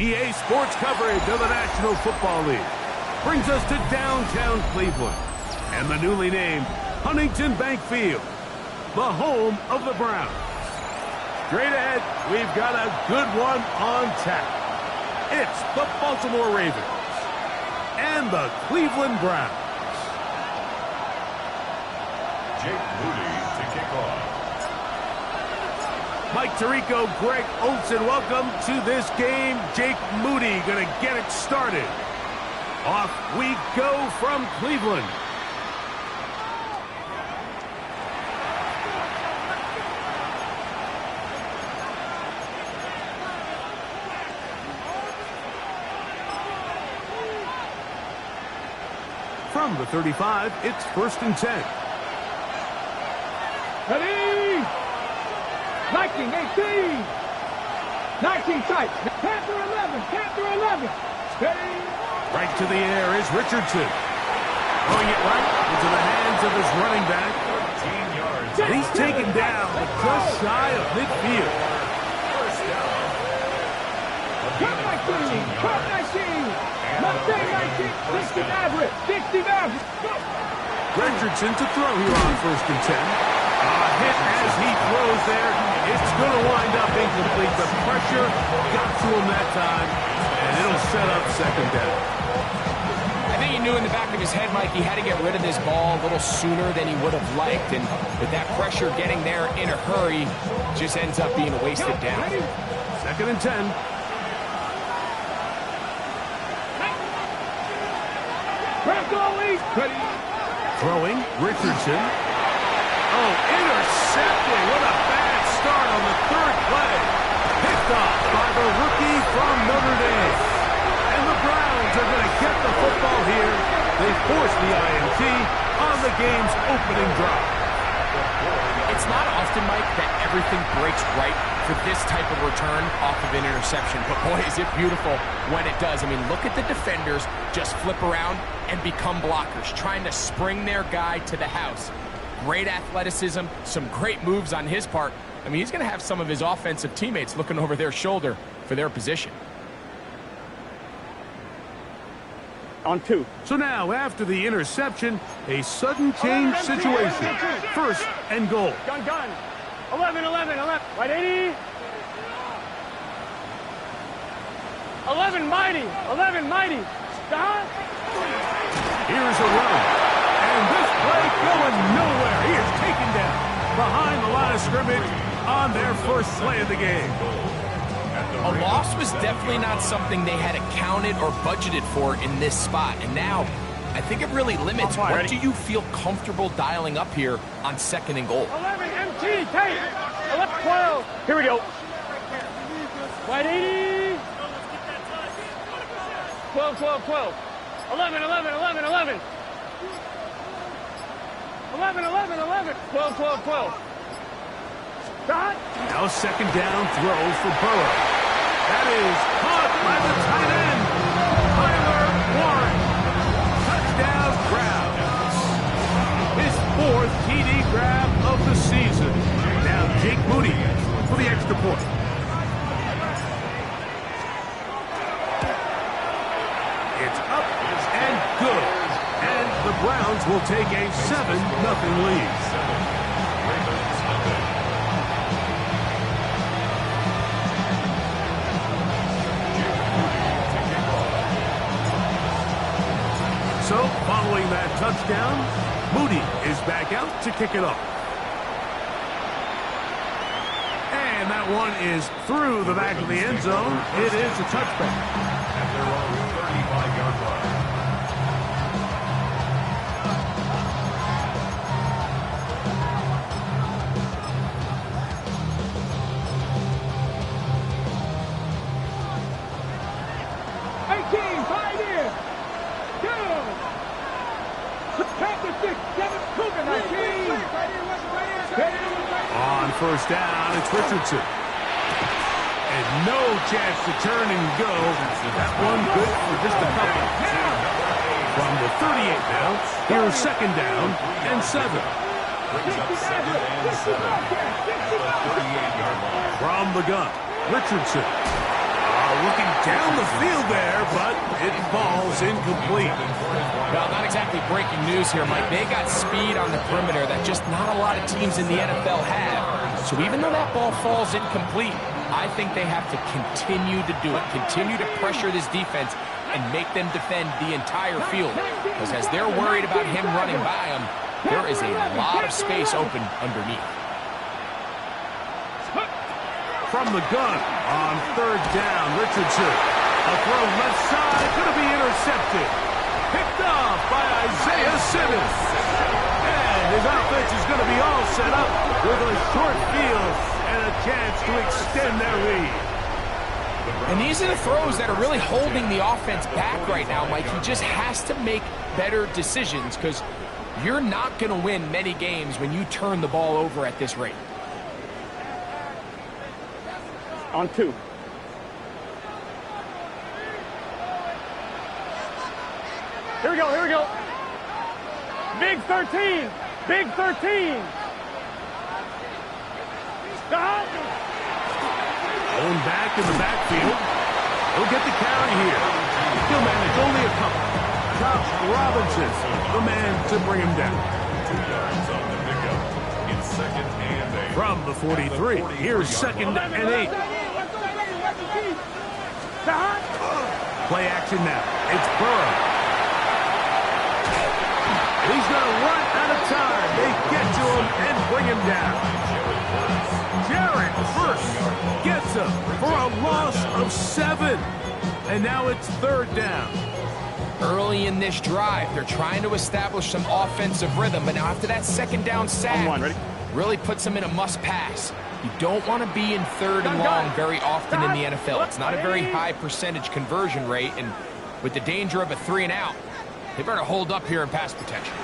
EA Sports coverage of the National Football League brings us to downtown Cleveland and the newly named Huntington Bank Field, the home of the Browns. Straight ahead, we've got a good one on tap. It's the Baltimore Ravens and the Cleveland Browns. Jake Moody to kick off. Mike Tirico, Greg Olsen, welcome to this game. Jake Moody going to get it started. Off we go from Cleveland. From the 35, it's 1st and 10. Ready! 19, 18! 19 sights. Panther 11, Panther 11. Steady. Right to the air is Richardson. Throwing it right into the hands of his running back. 13 yards. And he's taken down just shy of midfield. First down. Cut 19, cut 19. Mustang 19, 60 average, 60 average. Go. Richardson to throw here on 1st and 10. A hit as he throws there. It's going to wind up incomplete. The pressure got to him that time, and it'll set up 2nd down. I think he knew in the back of his head, Mike, he had to get rid of this ball a little sooner than he would have liked, and with that pressure getting there in a hurry, just ends up being a wasted down. 2nd and 10. Throwing, Richardson. Oh, intercepted. What a bad start on the 3rd play. Picked off by the rookie from Notre Dame. And the Browns are going to get the football here. They force the INT on the game's opening drive. It's not often, Mike, that everything breaks right for this type of return off of an interception. But boy, is it beautiful when it does. I mean, look at the defenders just flip around and become blockers, trying to spring their guy to the house. Great athleticism, some great moves on his part. I mean, he's going to have some of his offensive teammates looking over their shoulder for their position. On 2. So now, after the interception, a sudden change situation. 1st and goal. Gun. 11, 11, 11. Right 80. 11 mighty. 11 mighty. Stop. Here's a run. And this play going nowhere. He is taken down behind the line of scrimmage on their 1st play of the game. A loss was definitely not something they had accounted or budgeted for in this spot. And now, I think it really limits what do you feel comfortable dialing up here on 2nd and goal. 11 MT, take. 11, 12. Here we go. White 80. 12, 12, 12. 11, 11, 11, 11. 11, 11, 11. 12, 12, 12. Shot. Now 2nd down throw for Burrow. That is caught by the tight end, Tyler Warren. Touchdown Browns. His 4th TD grab of the season. Now Jake Moody for the extra point. It's up and good. And the Browns will take a 7-0 lead. So, following that touchdown, Moody is back out to kick it off. And that one is through the back of the end zone. It is a touchback. At their own 35-yard line. On 1st down, it's Richardson. And no chance to turn and go. That one good for just a couple. From the 38 now, here's 2nd down and 7. Brings up 2nd and 7 at the 38-yard line. From the gun, Richardson. A looking down the field there, but it falls incomplete. Well, not exactly breaking news here, Mike. They got speed on the perimeter that just not a lot of teams in the NFL have. So even though that ball falls incomplete, I think they have to continue to do it, continue to pressure this defense and make them defend the entire field. Because as they're worried about him running by them, there is a lot of space open underneath. From the gun on third down, Richardson. A throw left side, going to be intercepted. Picked off by Isaiah Simmons. And his offense is going to be all set up with a short field and a chance to extend their lead. And these are the throws that are really holding the offense back right now, Mike. He just has to make better decisions because you're not going to win many games when you turn the ball over at this rate. On 2. Here we go, here we go. Big 13. Big 13. Stop. Going back in the backfield. He'll get the carry here. He'll manage only a couple. Josh Robinson, the man to bring him down. 2 yards on the pickup. In second and 8. From the 43, here's second and 8. Play action now. It's Burrow. He's going to run out of time. They get to him and bring him down. Jared first gets him for a loss of 7. And now it's third down. Early in this drive, they're trying to establish some offensive rhythm, but now after that second down sack, really puts them in a must-pass. You don't want to be in third and long very often in the NFL. It's not a very high percentage conversion rate, and with the danger of a 3-and-out, they better hold up here in pass protection.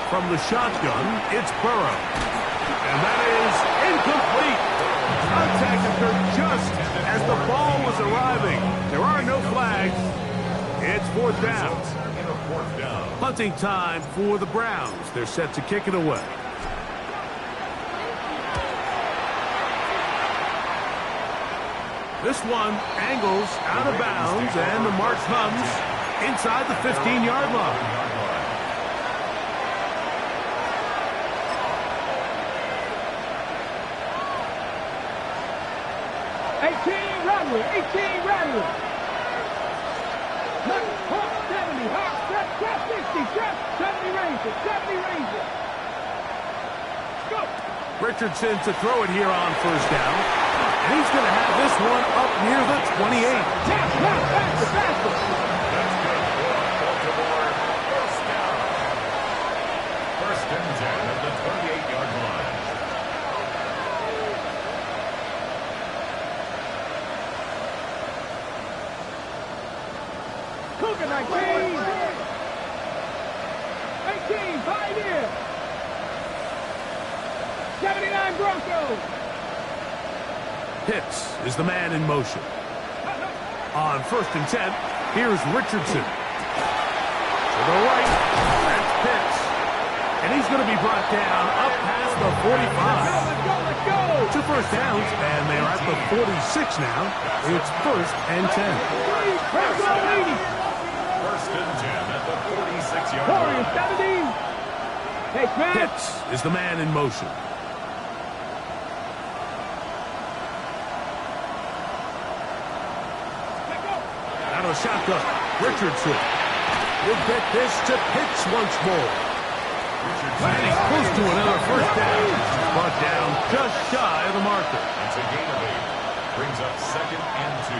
From the shotgun, it's Burrow. And that is incomplete. Contact occurred just as the ball was arriving. There are no flags. It's fourth down. Punting time for the Browns. They're set to kick it away. This one angles out of bounds, and the mark comes inside the 15-yard line. Rattler, 18 Rattler. 70, hop, step, 60, step, 70 Ranger, 70 Ranger. Go. Richardson to throw it here on first down. And he's going to have this one up near the 28. Tap, faster, faster. That's good for Baltimore. First down. First and 10 at the 28-yard line. Cougar 19. 18, Pioneer. 79 Broncos. Pitts is the man in motion. On first and 10, here's Richardson. To the right, that's Pitts. And he's going to be brought down up past the 45. Let's go. 2 first downs, and they're at the 46 now. It's first and 10. First and 10 at the 46-yard Warriors, line. 70. Hey, Smith. Pitts is the man in motion. Out of the shotgun, Richardson will get this to Pitts once more. And he's close to another first down. Brought down just shy of the marker. It's a gain of 8. Brings up second and 2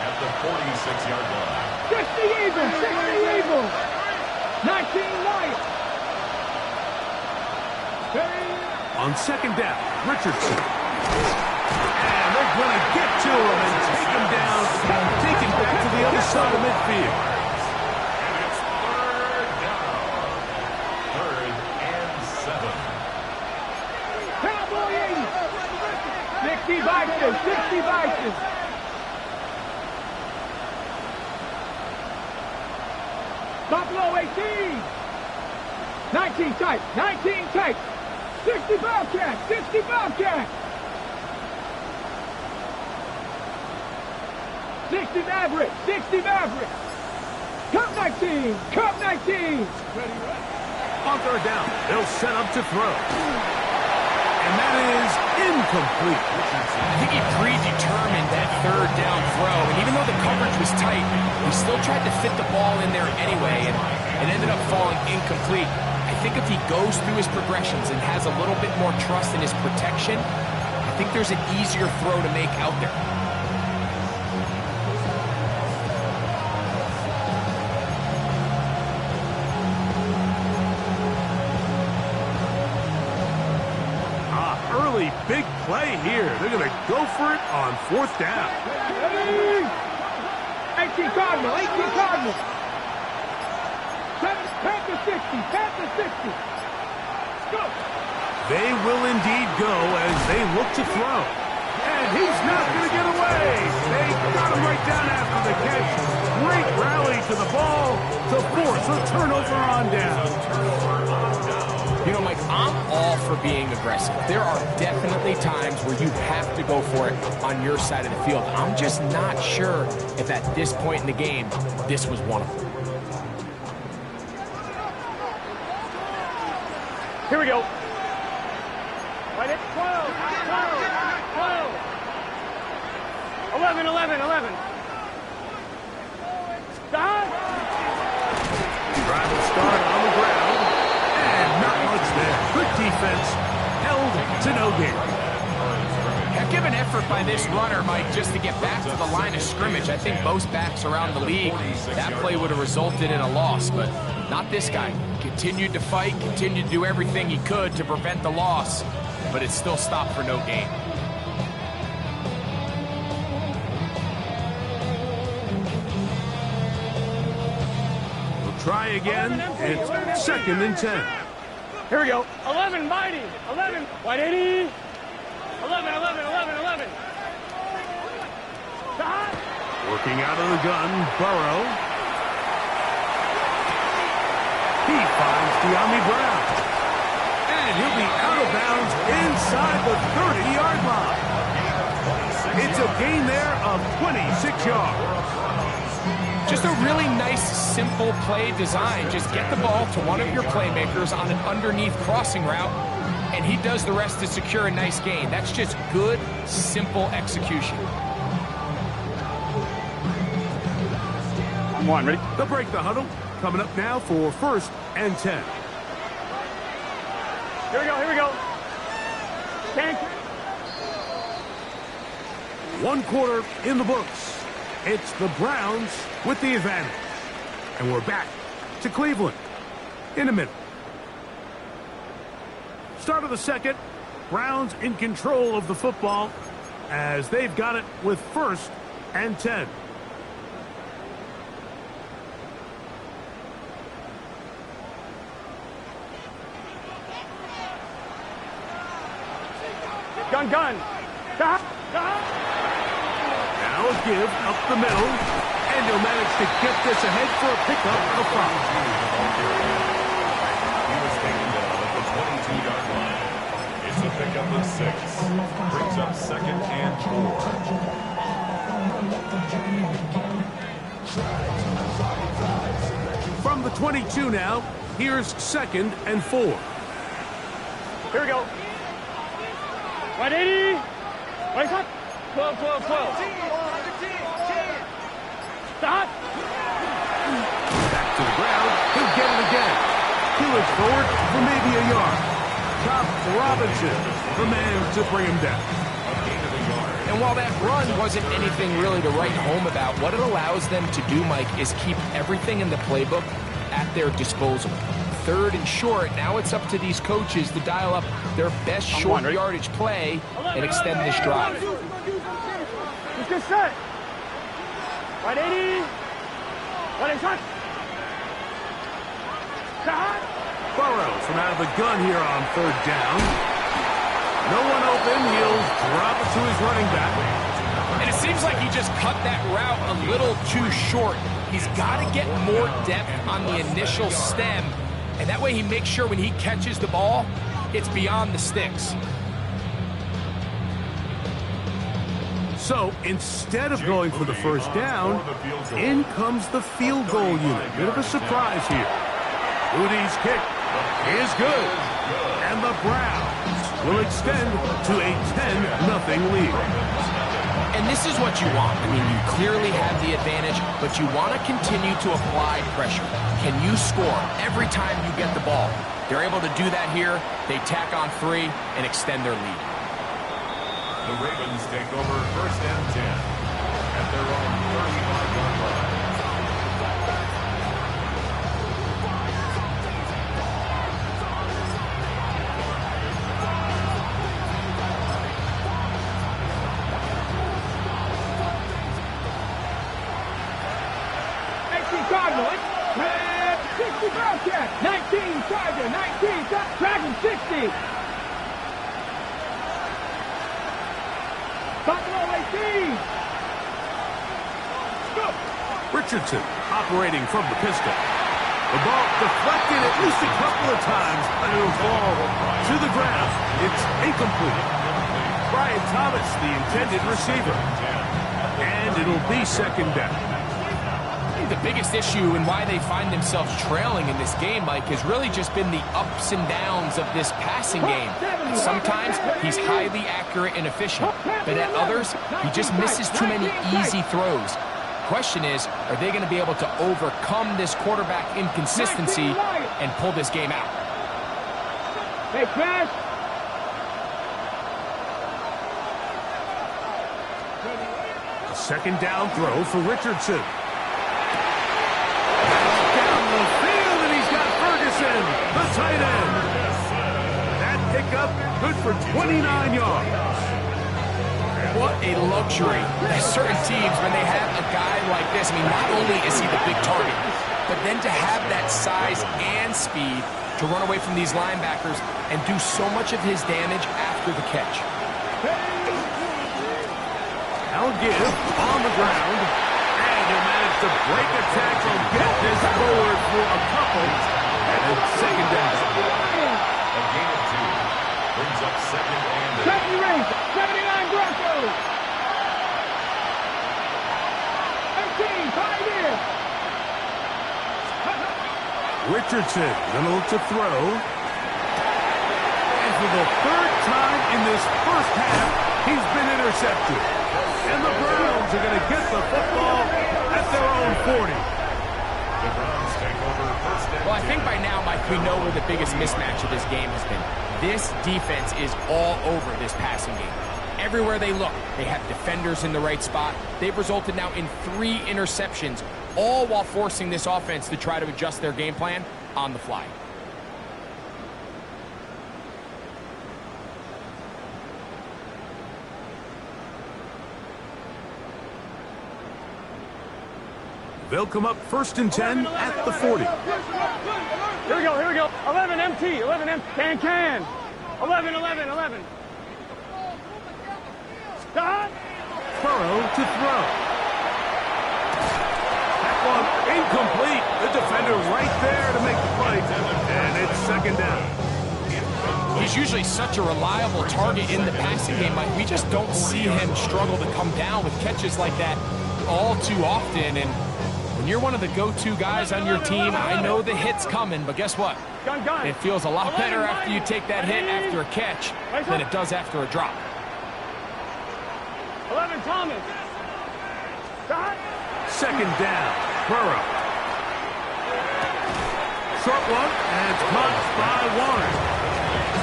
at the 46-yard line. 60 even, 60 even. 19 light. On second down, Richardson. And they're going to get to him and take him down, take him back to the other side of midfield. And it's third down. Third and 7. Cowboy 80. 60 Vikings, 60 Vikings. Buffalo 18. 19 tight, 19 tight. 60 Bobcats, 60 Bobcats. 60 Maverick, 60 Maverick. Cup 19, Cup 19. On third down, they'll set up to throw. And that is incomplete. I think he predetermined that third down throw, and even though the coverage was tight, he still tried to fit the ball in there anyway, and it ended up falling incomplete. I think if he goes through his progressions and has a little bit more trust in his protection, I think there's an easier throw to make out there. Big play here. They're going to go for it on fourth down. 18 Cardinal, 18 Cardinal. Panther 60, Panther 60. Go. They will indeed go as they look to throw. And he's not going to get away. They got him right down after the catch. Great rally to the ball to force a turnover on down. You know, Mike, I'm all for being aggressive. There are definitely times where you have to go for it on your side of the field. I'm just not sure if at this point in the game, this was one of them. Here we go. Right at 12, 12, 12. 11, 11, 11. Stop. Drive will start on the ground. Not much there. Good defense. Held to no gain. Heck of an effort by this runner, Mike, just to get back to the line of scrimmage. I think most backs around the league, that play would have resulted in a loss, but not this guy. Continued to fight, continued to do everything he could to prevent the loss, but it still stopped for no gain. We'll try again. It's 2nd and 10. Here we go. 11, mighty. 11. White 80. 11, 11, 11, 11. Stop. Working out of the gun, Burrow. He finds De'Ami Brown. And he'll be out of bounds inside the 30-yard line. It's a gain there of 26 yards. Just a really nice, simple play design. Just get the ball to one of your playmakers on an underneath crossing route, and he does the rest to secure a nice gain. That's just good, simple execution. I'm one, ready? They'll break the huddle. Coming up now for 1st and 10. Here we go, here we go. 10. 1 quarter in the books. It's the Browns with the advantage. And we're back to Cleveland in a minute. Start of the second. Browns in control of the football as they've got it with 1st and 10. Gun, gun. Stop. Stop. Now a give up the middle, and he'll manage to get this ahead for a pickup of 5. He was taken down at the 22-yard line. It's a pickup of 6. Brings up 2nd and 4. From the 22 now, here's 2nd and 4. Here we go. 180. Wait up. 12, 12, 12. Stop. Back to the ground. He'll get it again. He'll look forward for maybe a yard. Top Robinson, the man to bring him down. And while that run wasn't anything really to write home about, what it allows them to do, Mike, is keep everything in the playbook at their disposal. 3rd and short, now it's up to these coaches to dial up their best short yardage play and extend this drive. It's just set. 180. 180. Stop. Burrow from out of the gun here on 3rd down. No one open. He'll drop it to his running back. And it seems like he just cut that route a little too short. He's got to get more depth on the initial stem, and that way he makes sure when he catches the ball, it's beyond the sticks. So instead of going for the first down, in comes the field goal unit. Bit of a surprise here. Udy's kick is good. And the Browns will extend to a 10-0 lead. And this is what you want. I mean, you clearly have the advantage, but you want to continue to apply pressure. Can you score every time you get the ball? They're able to do that here. They tack on 3 and extend their lead. The Ravens take over 1st and 10 at their own 35-yard line. Cardinals, 60 Bobcats, 19 Charger, 19 Dragon 60. Buffalo 18. Go. Richardson operating from the pistol. The ball deflected at least a couple of times, but it'll fall to the ground. It's incomplete. Brian Thomas, the intended receiver. And it'll be 2nd down. The biggest issue and why they find themselves trailing in this game, Mike, has really just been the ups and downs of this passing game. Sometimes he's highly accurate and efficient, but at others, he just misses too many easy throws. Question is, are they going to be able to overcome this quarterback inconsistency and pull this game out? Hey, Crash. A 2nd down throw for Richardson. The tight end. That pickup good for 29 yards. What a luxury. Certain teams, when they have a guy like this, I mean, not only is he the big target, but then to have that size and speed to run away from these linebackers and do so much of his damage after the catch. Now give on the ground. And he'll manage to break a tackle, get this forward for a couple. And 2nd down. A gain of 2 brings up 2nd and 70 range, 79 Broncos. 18, 5 in. Richardson gonna look to throw. And for the 3rd time in this first half, he's been intercepted. And the Browns are gonna get the football at their own 40. The Browns take over 1st and 10. Well, I think by now, Mike, we know where the biggest mismatch of this game has been. This defense is all over this passing game. Everywhere they look, they have defenders in the right spot. They've resulted now in 3 interceptions, all while forcing this offense to try to adjust their game plan on the fly. They'll come up 1st and 10 at the 40. Here we go. 11 MT, 11 MT. Can. 11. Stop. Burrow to throw. That one incomplete. The defender right there to make the play. And it's 2nd down. He's usually such a reliable target in the passing game, Mike. We just don't see him struggle to come down with catches like that all too often. And when you're one of the go-to guys on your team, I know the hit's coming, but guess what? It feels a lot better after you take that hit after a catch than it does after a drop. 11 Thomas. Stop. 2nd down. Burrow. Short one, and it's caught by Warren.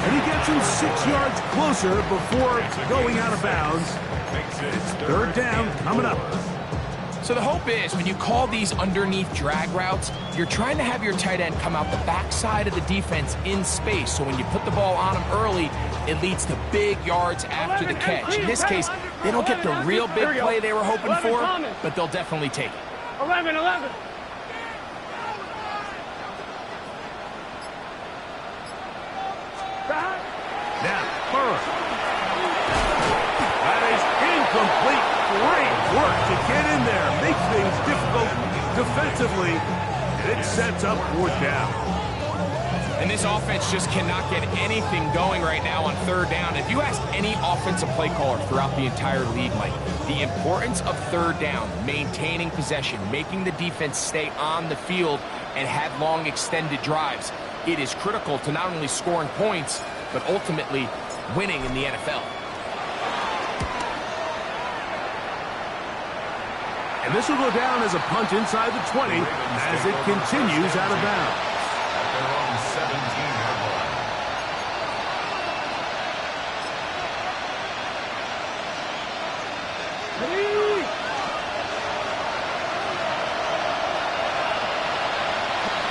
And he gets him 6 yards closer before going out of bounds. It's 3rd down coming up. So the hope is when you call these underneath drag routes, you're trying to have your tight end come out the backside of the defense in space. So when you put the ball on him early, it leads to big yards after the catch. In this case, they don't get the real big play they were hoping for, but they'll definitely take it. 11. Now, Burrow. That is incomplete. Great work to get in there. Makes things difficult defensively. And it sets up 4th down. And this offense just cannot get anything going right now on third down. If you ask any offensive play caller throughout the entire league, Mike, the importance of third down, maintaining possession, making the defense stay on the field, and have long extended drives, it is critical to not only scoring points, but ultimately winning in the NFL. And this will go down as a punt inside the 20 as it continues out of bounds. At their own 17-yard line.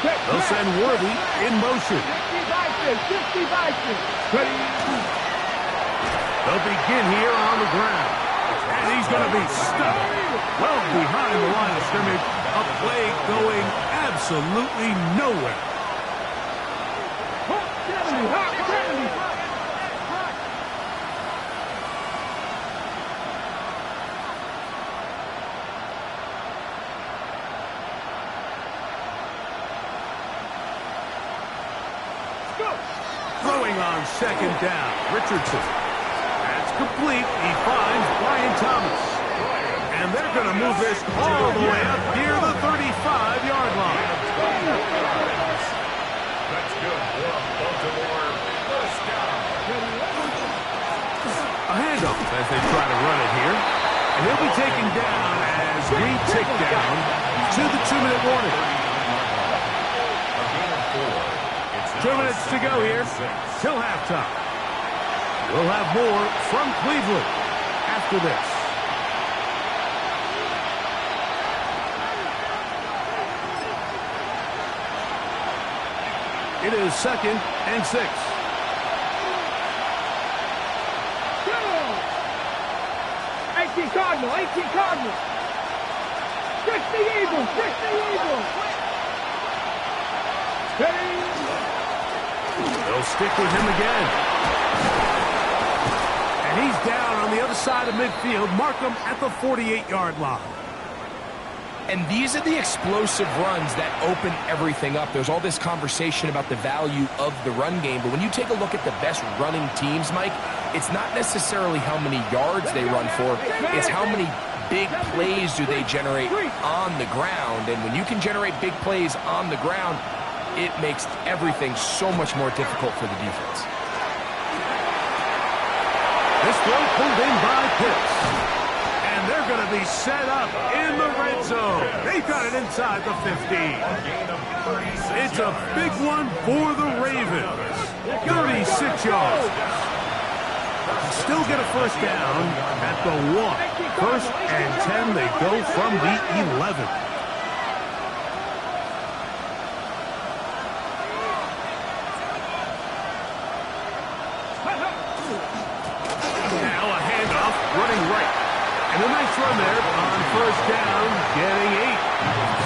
They'll send Worthy in motion. 50 Vikings. They'll begin here on the ground. And he's going to be stuck well behind the line of scrimmage. A play going absolutely nowhere. Throwing on second down, Richardson. That's complete. He finds Brian Thomas. And they're going to move this all the way up near the 35-yard line. That's good for a Baltimore first down. A handoff as they try to run it here. And he'll be taken down as we tick down to the 2-minute warning. A gain of 4. 2 minutes to go here till halftime. We'll have more from Cleveland after this. It is 2nd and 6. 18 Cardinals. Trick the Eagles. They'll stick with him again. And he's down on the other side of midfield. Mark him at the 48-yard line. And these are the explosive runs that open everything up. There's all this conversation about the value of the run game, but when you take a look at the best running teams, Mike, it's not necessarily how many yards they run for, it's how many big plays do they generate on the ground. And when you can generate big plays on the ground, it makes everything so much more difficult for the defense. This throw pulled in by Pitts. And they're going to be set up in the red zone. They've got it inside the 15. It's a big one for the Ravens. 36 yards. Still get a first down at the 1. 1st and 10. They go from the 11. Running right. And a nice run there on first down, getting 8.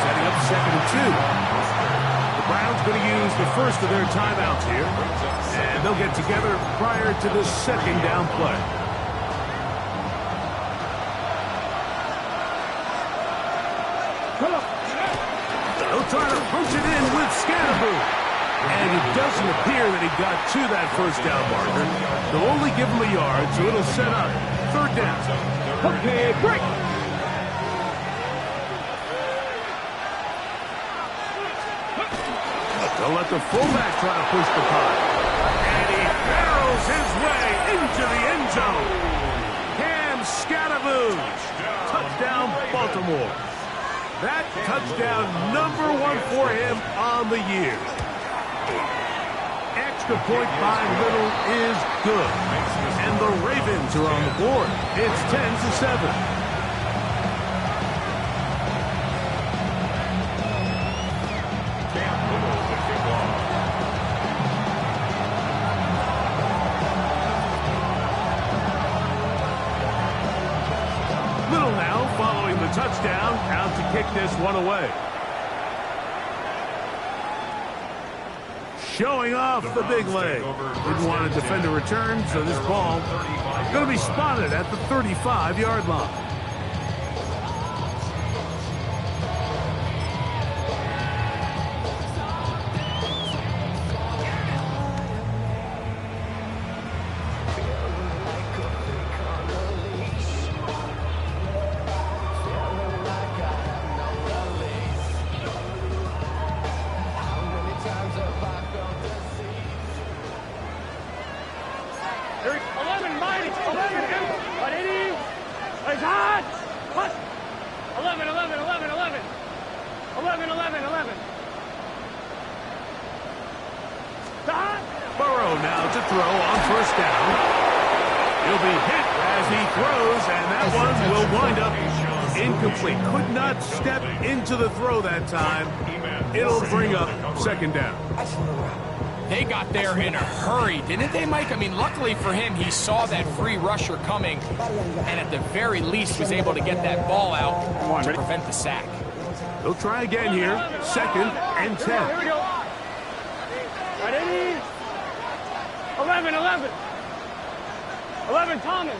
Setting up 2nd and 2. The Browns going to use the first of their timeouts here. And they'll get together prior to the 2nd down play. They'll try to punch it in with Scannaboo. And it doesn't appear that he got to that first down marker. They'll only give him a yard, so it'll set up 3rd down. Okay, break. They'll let the fullback try to push the punt. And he barrels his way into the end zone. Cam Scannaboo. Touchdown, Baltimore. That touchdown number 1 for him on the year. Extra point by Little is good. And the Ravens are on the board. It's 10-7. Little now following the touchdown, out to kick this one away. Showing off the big leg. Didn't want to defend a return, so this ball is going to be spotted at the 35-yard line. throw on first down. He'll be hit as he throws, and that one will wind up incomplete. Could not step into the throw that time. It'll bring up second down. They got there in a hurry, didn't they, Mike? I mean, luckily for him, he saw that free rusher coming, and at the very least was able to get that ball out to prevent the sack. They'll try again here. Second and 10. Here we go. Ready? 11, 11. 11, Thomas.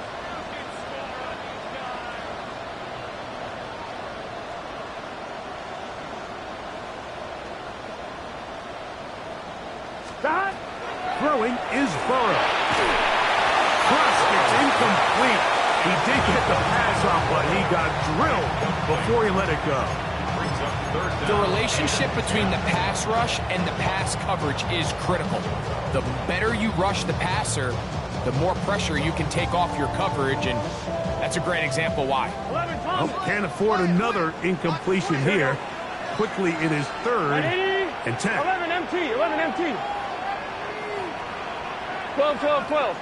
Stop. Throwing is Burrow. Thrust is incomplete. He did get the pass off, but he got drilled before he let it go. The relationship between the pass rush and the pass coverage is critical. The better you rush the passer, the more pressure you can take off your coverage, and that's a great example why. 11, Well, Thomas. can't afford another incompletion here. Quickly, it is third and 10. 11 MT, 11 MT. 12, 12, 12.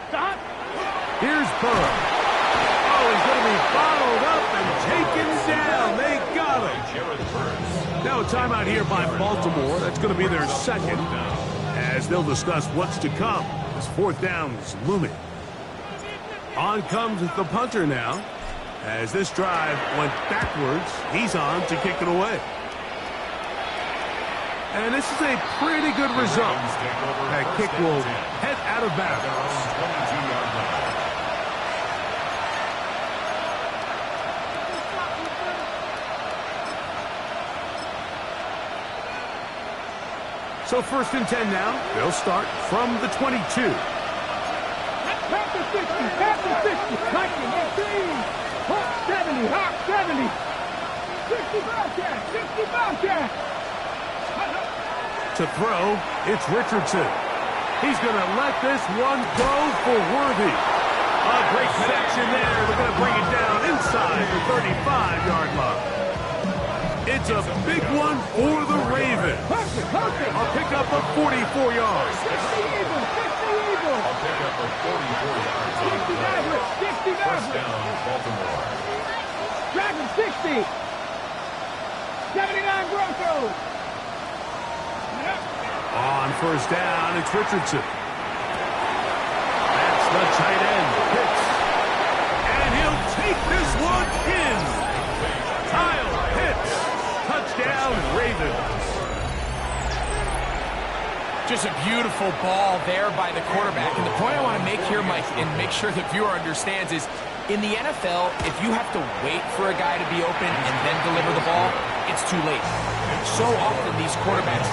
Stop. Here's Burrow. Oh, he's going to be followed up and taken down. They got him. Now a timeout here by Baltimore. That's going to be their second, as they'll discuss what's to come as fourth down is looming. On comes the punter now. As this drive went backwards, he's on to kick it away. And this is a pretty good result. That kick will head out of bounds. So first and 10 now. They'll start from the 22. Tap the 60, tap the 60. 19, 18. Hawk 70, Hawk 70. 60 Bobcat, 60 Bobcat. To throw, it's Richardson. He's going to let this one go for Worthy. A great connection there. They're going to bring it down inside the 35-yard line. It's a big one for the Ravens. A pickup of 44 yards. 60 even, 60 even. I'll pick up a 44 yards on the 60 play. average, 60 First average. down, Baltimore. Dragon 60. 79 Broncos. On first down, it's Richardson. That's the tight end, Pitts. And he'll take this one in. Kyle Pitts. Touchdown, Ravens. Just a beautiful ball there by the quarterback. And the point I want to make here, Mike, and make sure the viewer understands is, in the NFL, if you have to wait for a guy to be open and then deliver the ball, it's too late. So often these quarterbacks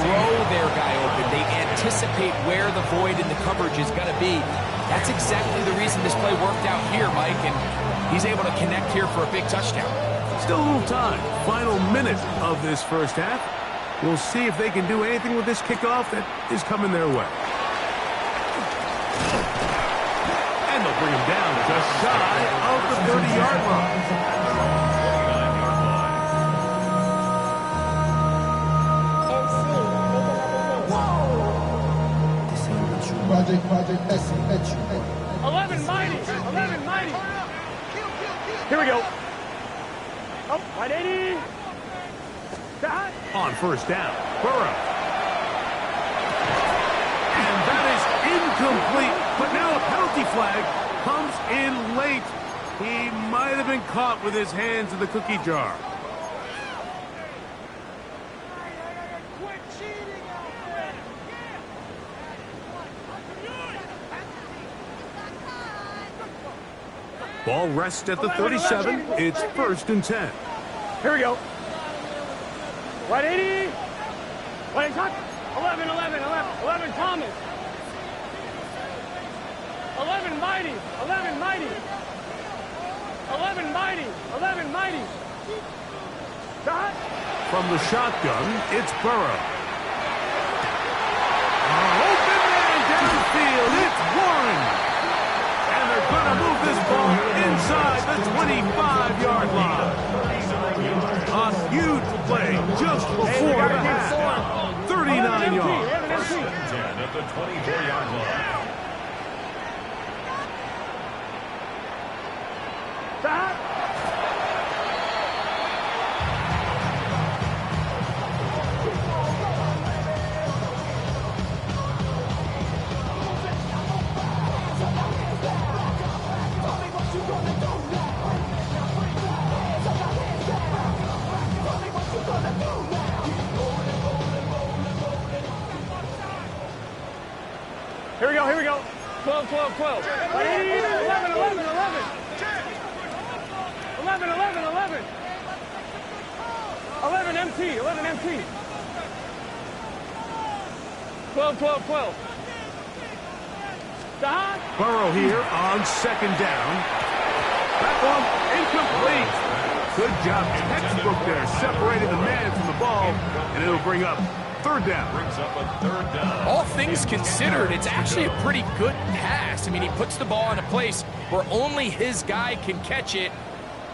throw their guy open. They anticipate where the void in the coverage is going to be. That's exactly the reason this play worked out here, Mike, and he's able to connect here for a big touchdown. Still a little time. Final minute of this first half. We'll see if they can do anything with this kickoff that is coming their way. And they'll bring him down just shy of the 30-yard line. Project S. 11 mighty, 11 mighty. Here we go. Oh, 180. Stop. On first down, Burrow. And that is incomplete, but now a penalty flag comes in late. He might have been caught with his hands in the cookie jar. Quit cheating out there. Ball rests at the 37. It's first and 10. Here we go. 180. 11, 11, 11. 11 Thomas. 11 mighty. 11 mighty. 11 mighty. 11 mighty. Stop. From the shotgun, it's Burrow. Open man downfield, it's Warren. And they're going to move this ball the 24-yard line. Stop. Here we go, here we go. 12, 12, 12. 11, 11, 11. 11, 11, 11. 11 MT, 11 MT. 12, 12, 12. Stop. Burrow here on second down. That one incomplete. Good job, textbook there, separating the man from the ball, and it'll bring up third down. Brings up a third down. All things considered, it's actually a pretty good pass. I mean, he puts the ball in a place where only his guy can catch it.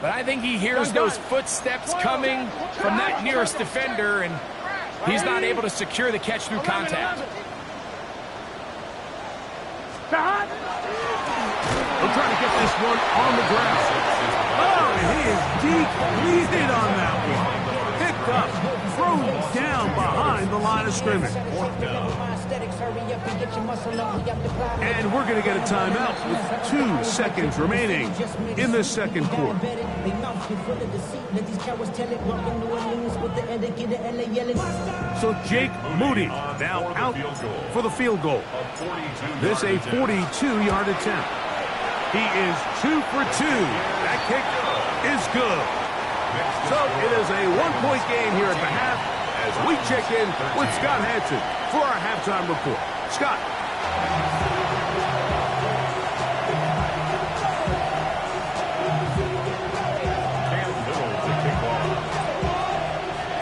But I think he hears those footsteps coming from that nearest defender, and he's not able to secure the catch through contact. Stop. We're trying to get this one on the ground. Oh, and he is depleted on that one. Picked up, thrown down behind the line of scrimmage. And we're going to get a timeout with 2 seconds remaining in this second quarter. So Jake Moody now out for the field goal. This a 42-yard attempt. He is 2 for 2. That kick is good. So it is a 1-point game here at the half as we check in with Scott Hanson for our halftime report. Scott.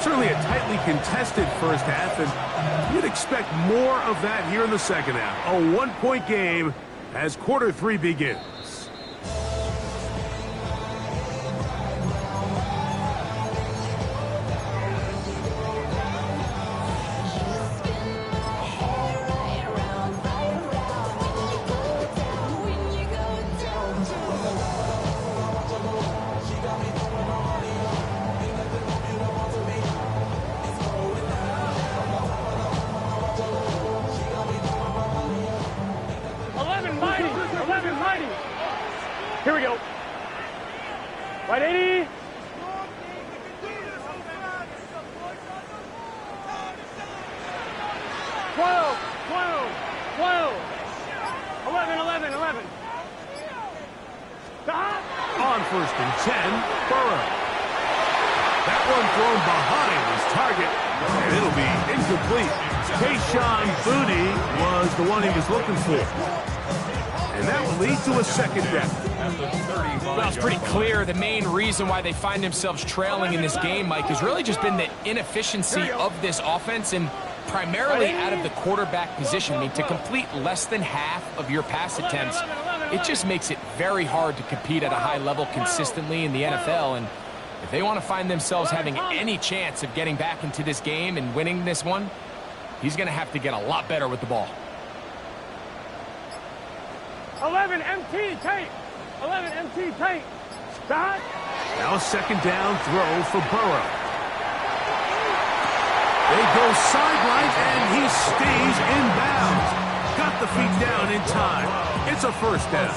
Certainly a tightly contested first half, and you'd expect more of that here in the second half. A 1-point game as quarter 3 begins. Here we go. Right 80. Twelve, 11. Stop. On first and 10, Burrow. That one thrown behind his target, and it'll be incomplete. Kayshon Boutte was the one he was looking for. And that will lead to a second down. Well, it's pretty clear the main reason why they find themselves trailing in this game, Mike, has really just been the inefficiency of this offense and primarily out of the quarterback position. I mean, to complete less than half of your pass attempts, it just makes it very hard to compete at a high level consistently in the NFL. And if they want to find themselves having any chance of getting back into this game and winning this one, he's going to have to get a lot better with the ball. 11 MT tape. 11 MT tape. Stop. Now a second down throw for Burrow. They go sideline, and he stays in bounds. Got the feet down in time. It's a first down.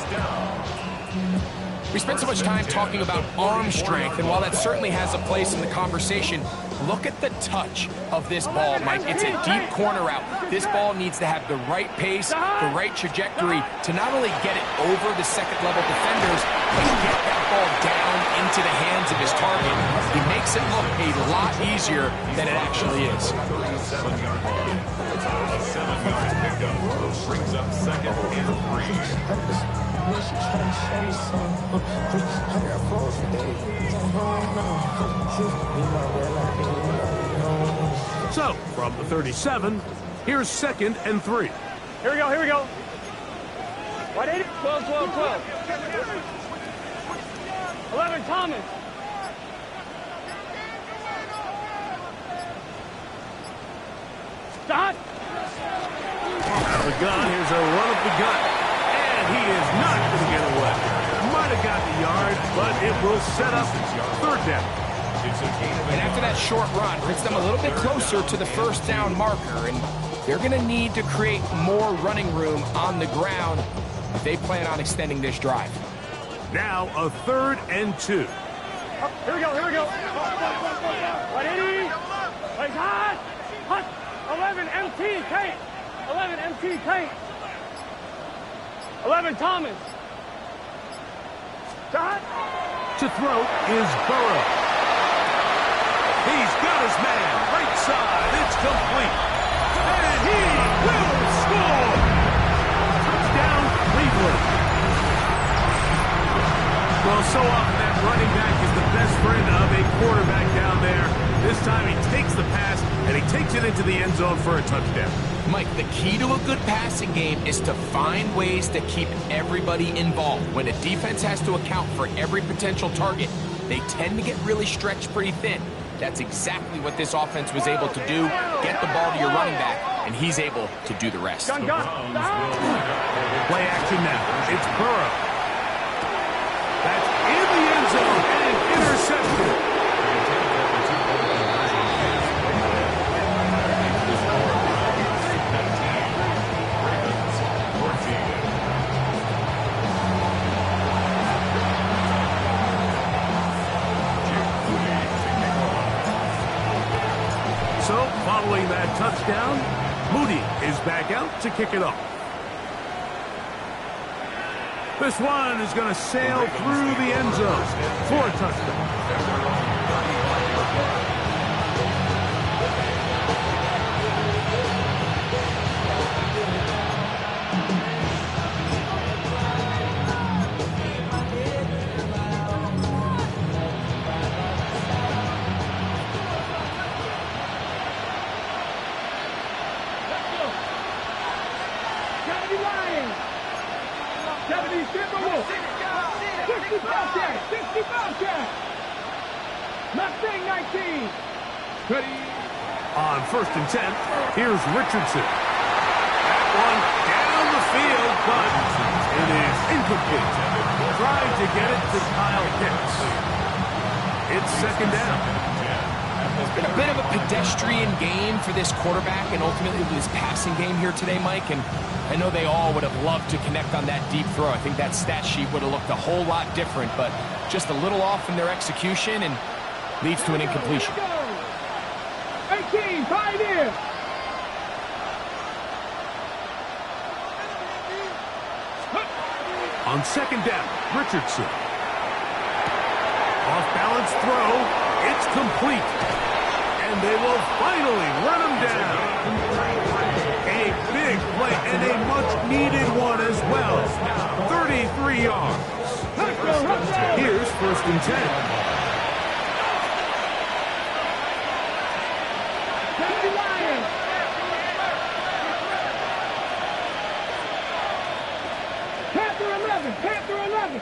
We spent so much time talking about arm strength, and while that certainly has a place in the conversation, look at the touch of this ball, Mike. It's a deep corner route. This ball needs to have the right pace, the right trajectory to not only get it over the second-level defenders, but get that ball down into the hands of his target. He makes it look a lot easier than it actually is. 7-yard line. A 7-yard pickup brings up second and 3. So, from the 37, here's second and 3. Here we go. Right 80. 12. 11 Thomas. Stop. Out of the gun, here's a run up the gut. And he is not going to get away. Might have got the yard, but it will set up third down. And after that short run, puts them a little bit closer to the first down marker, and they're going to need to create more running room on the ground if they plan on extending this drive. Now a 3rd and 2. Here we go, here we go. Ready? Like hot. Hot. 11 MT, Kate. 11 MT, Kate. 11 Thomas. Shot. To throw is Burrow. He's got his man. Right side. It's complete. And he will score. Touchdown, Cleveland. Well, so often that running back is the best friend of a quarterback down there. This time he takes the pass, and he takes it into the end zone for a touchdown. Mike, the key to a good passing game is to find ways to keep everybody involved. When a defense has to account for every potential target, they tend to get really stretched pretty thin. That's exactly what this offense was able to do. Get the ball to your running back, and he's able to do the rest. Gun. Play action now. It's Burrow. That's in the end zone and intercepted. So, following that touchdown, Moody is back out to kick it off. This one is going to sail through the end zone for a touchdown. On 1st and 10, here's Richardson. That one down the field, but it is incomplete. Trying to get it to Kyle Pitts. It's 2nd down. It's been a bit of a pedestrian game for this quarterback and ultimately his passing game here today, Mike. And I know they all would have loved to connect on that deep throw. I think that stat sheet would have looked a whole lot different, but just a little off in their execution and leads to an incompletion. 18, Pioneer. On 2nd down, Richardson. Off-balance throw. It's complete. And they will finally run him down. A big play and a much-needed one as well. 33 yards. Here's 1st and 10. Panther 11.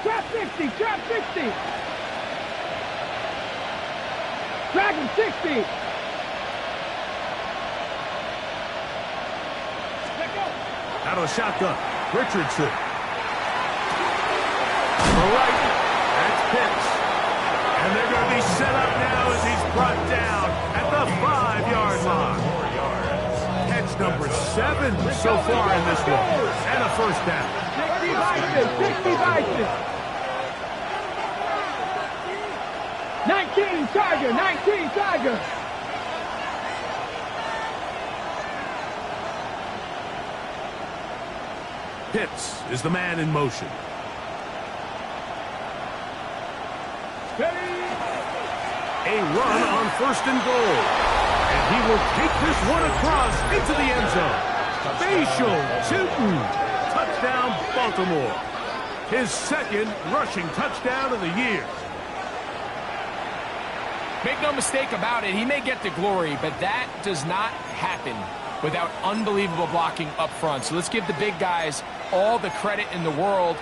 Trap 60. Dragon 60. Out of the shotgun, Richardson. All right, that's Pitts. And they're going to be set up now as he's brought down at the 5-yard line. Catch number 7 so far in this one. And a 1st down. 60 Bison. 19 Tiger. Pitts is the man in motion. A run on 1st and goal. And he will take this one across into the end zone. Facial Tootin. Touchdown, Baltimore. His 2nd rushing touchdown of the year. Make no mistake about it, he may get the glory, but that does not happen without unbelievable blocking up front. So let's give the big guys all the credit in the world.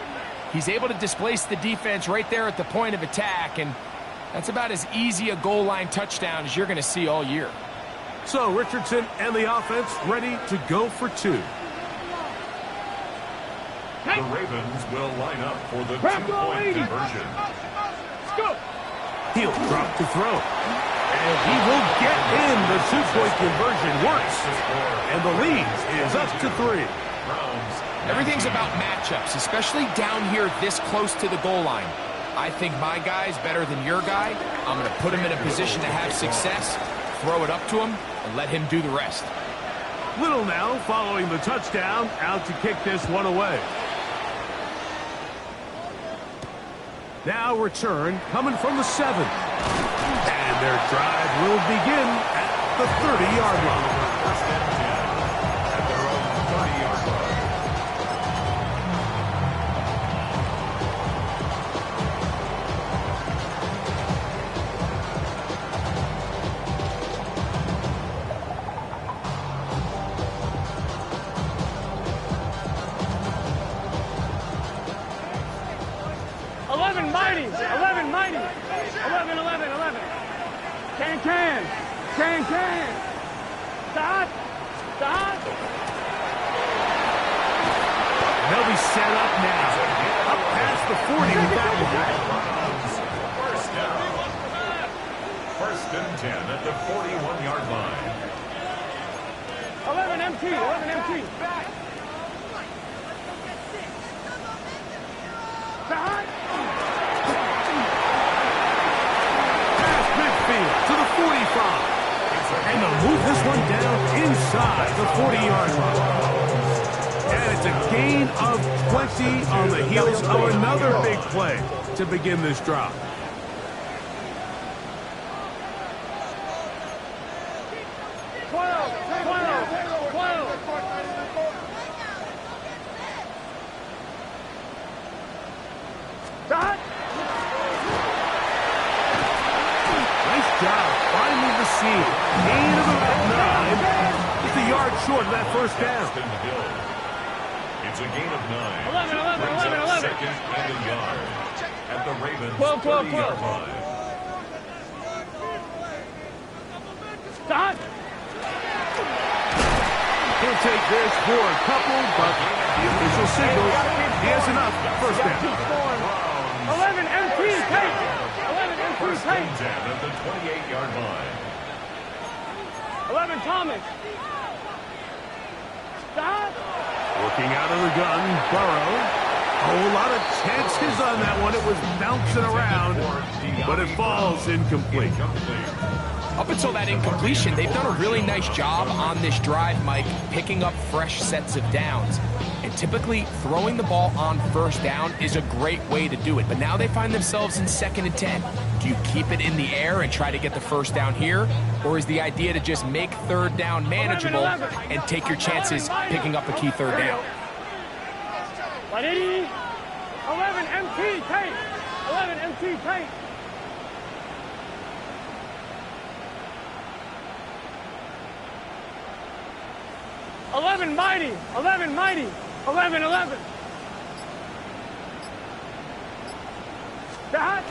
He's able to displace the defense right there at the point of attack, and that's about as easy a goal line touchdown as you're going to see all year. So Richardson and the offense ready to go for 2. The Ravens will line up for the 2-point conversion. He'll drop to throw. And he will get in. The 2-point conversion works. And the lead is up to 3. Everything's about matchups, especially down here this close to the goal line. I think my guy's better than your guy. I'm going to put him in a position to have success, throw it up to him, and let him do the rest. Little now following the touchdown, out to kick this one away. Now return coming from the 7. And their drive will begin at the 30-yard line. First and 10 at their own 30-yard line. Can. Stop. They'll be set up now. Up past the 40 with that one. First and 10 at the 41-yard line. 11 MT. Stop. Past midfield to the 45. And they'll move this one down inside the 40-yard line. And it's a gain of 20 on the heels of another big play to begin this drive. Nice job finding the seam. Gain of about 9. Just a yard short of that first down. It's a gain of 9. 11. Second and a yard at the Ravens 12. 30-yard line. Stop. He'll take this for a couple, but the official signals he has enough. First down. 11 MT take. 11 MT First and take. 10 at the 28-yard line. 11 Thomas. Stop. Working out of the gun, Burrow. A whole lot of chances on that one. It was bouncing around, but it falls incomplete. Up until that incompletion, they've done a really nice job on this drive, Mike, picking up fresh sets of downs. And typically, throwing the ball on first down is a great way to do it. But now they find themselves in 2nd and 10. Do you keep it in the air and try to get the first down here? Or is the idea to just make third down manageable and take your chances picking up a key third down? 11 MT take. 11 MT take. Eleven mighty. 11. Stop.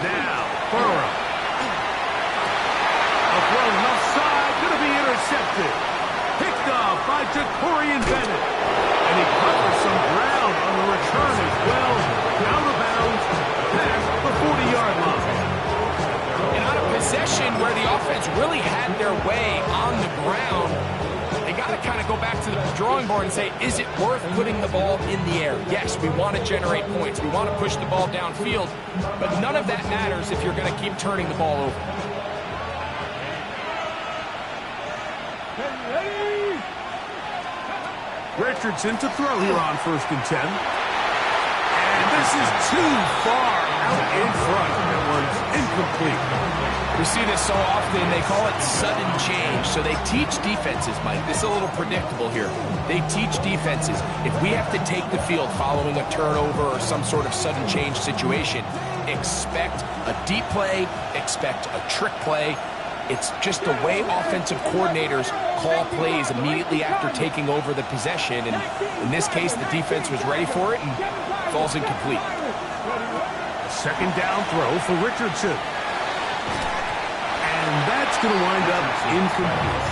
Now, Burrow. A throw left side, going to be intercepted. Picked off by Jacorian Bennett. And he covers some ground on the return as well. Out of bounds, past the 40-yard line. And on a possession where the offense really had their way on the ground, they got to kind of go back to the drawing board and say, is it worth putting the ball in the air? Yes, we want to generate points. We want to push the ball downfield, but none of that matters if you're going to keep turning the ball over. Richardson to throw here on 1st and 10. And this is too far out in front. It was incomplete. We see this so often, they call it sudden change. So they teach defenses, Mike. This is a little predictable here. They teach defenses. If we have to take the field following a turnover or some sort of sudden change situation, expect a deep play, expect a trick play. It's just the way offensive coordinators call plays immediately after taking over the possession. And in this case, the defense was ready for it and falls incomplete. A 2nd down throw for Richardson. And that That's going to wind up incomplete.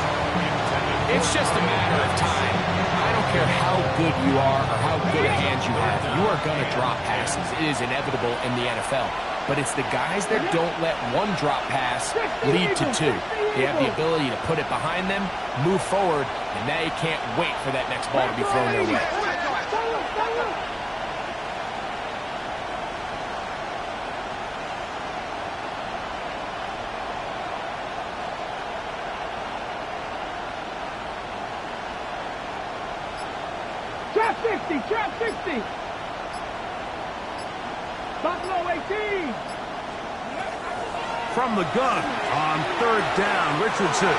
It's just a matter of time. I don't care how good you are or how good a hand you have. You are going to drop passes. It is inevitable in the NFL. But it's the guys that don't let one drop pass lead to two. They have the ability to put it behind them, move forward, and now you can't wait for that next ball to be thrown their way. Trap 60, trap 60. Buffalo 18. From the gun on third down, Richardson.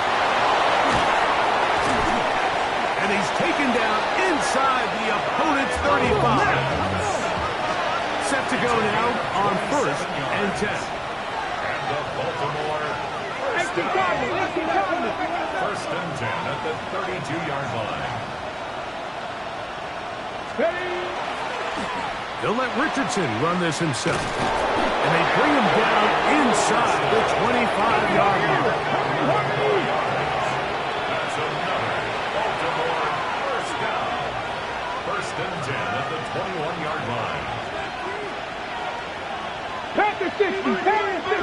And he's taken down inside the opponent's 35. Set to go now on first and 10. And the Baltimore first down. First and 10 at the 32-yard line. They'll let Richardson run this himself. And they bring him down inside the 25-yard line. That's another Baltimore first down. First and 10 at the 21-yard line. Panther 60, Panther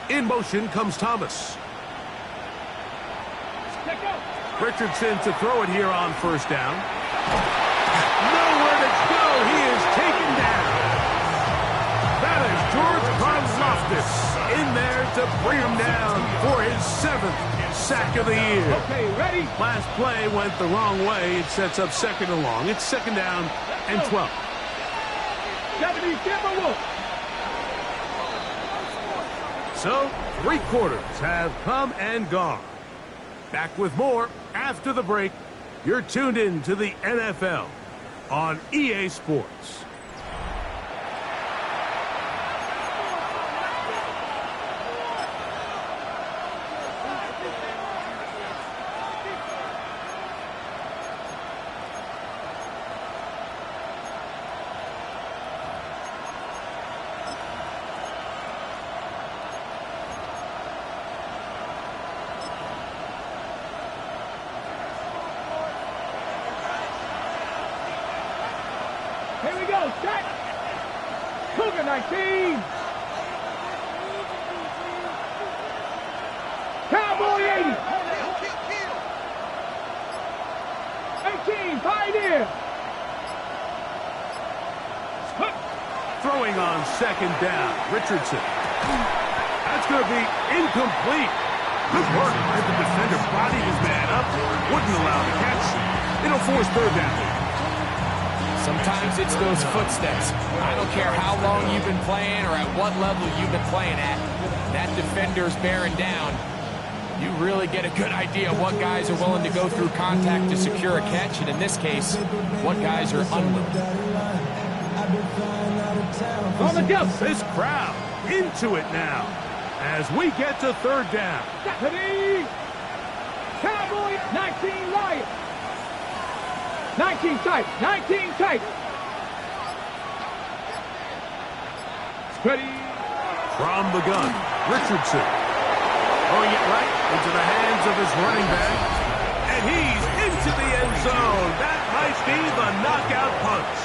60. In motion comes Thomas. Richardson to throw it here on first down. Nowhere to go. He is taken down. That is George Karlaftis in there to bring him down for his 7th sack of the year. Okay, ready? Last play went the wrong way. It sets up second and long. It's second down and 12. 70, Timberwolves. So, 3 quarters have come and gone. Back with more after the break. You're tuned in to the NFL on EA Sports. Here we go, set. Cougar 19. Cowboy 80. 18, Pioneer. Throwing on second down, Richardson. That's going to be incomplete. Good work as the defender bodied his man up, wouldn't allow the catch. It'll force third down. Sometimes it's those footsteps. I don't care how long you've been playing or at what level you've been playing at. That defender's bearing down. You really get a good idea of what guys are willing to go through contact to secure a catch, and in this case, what guys are unwilling. On the jump. This crowd into it now as we get to third down. Ready? Cowboy 19, Lions. 19 tight, 19 tight. Ready? From the gun, Richardson. Throwing it right into the hands of his running back. And he's into the end zone. That might be the knockout punch.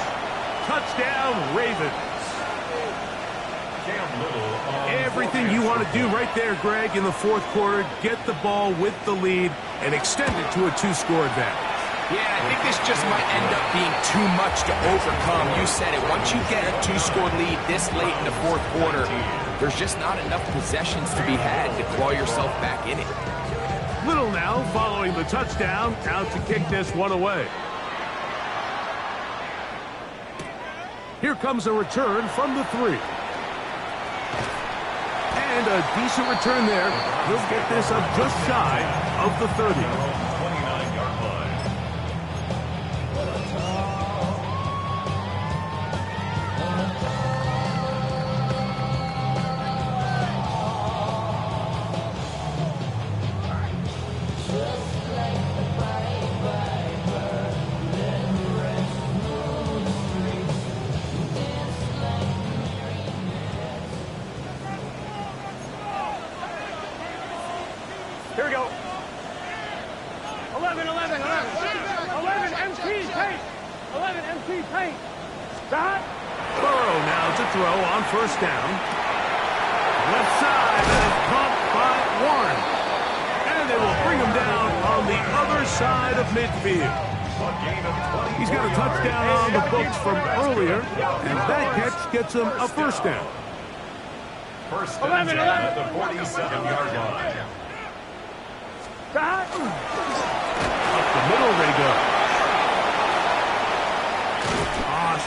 Touchdown, Ravens. Everything you want to do right there, Greg, in the fourth quarter. Get the ball with the lead and extend it to a 2-score advantage. Yeah, I think this just might end up being too much to overcome. You said it. Once you get a 2-score lead this late in the fourth quarter, there's just not enough possessions to be had to claw yourself back in it. Little now following the touchdown, out to kick this one away. Here comes a return from the 3. And a decent return there. He'll get this up just shy of the 30. Here we go. 11, 11, 11. 11 MT paint. 11 MT paint. Stop. Burrow now to throw on first down. Left side, and it's caught by Warren. And they will bring him down on the other side of midfield. He's got a touchdown on the books from earlier, and that catch gets him a first down. First and 10 at the 47-yard line. Stop. Up the middle they go.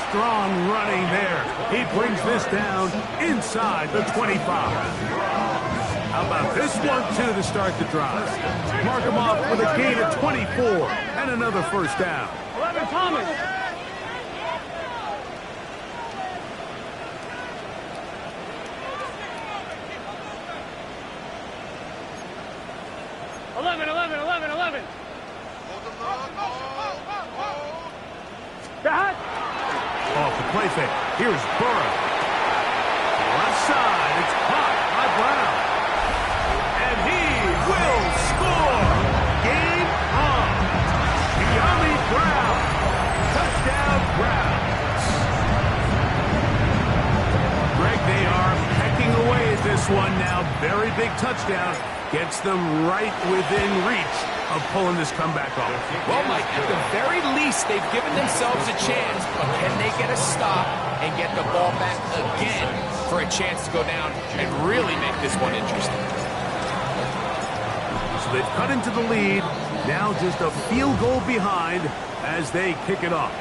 Strong running there. He brings this down inside the 25. How about this one, too, to start the drive? Mark him off with a gain of 24 and another first down. 11 Thomas. Off the play fake. Here's Burrow. Left side. It's caught by Brown. And he will score. Game on. De'Ami Brown. Touchdown Browns. Greg, they are pecking away at this one now. Very big touchdown. Gets them right within reach of pulling this comeback off. Well, Mike, at the very least, they've given themselves a chance, but can they get a stop and get the ball back again for a chance to go down and really make this one interesting? So they've cut into the lead, now just a field goal behind as they kick it off.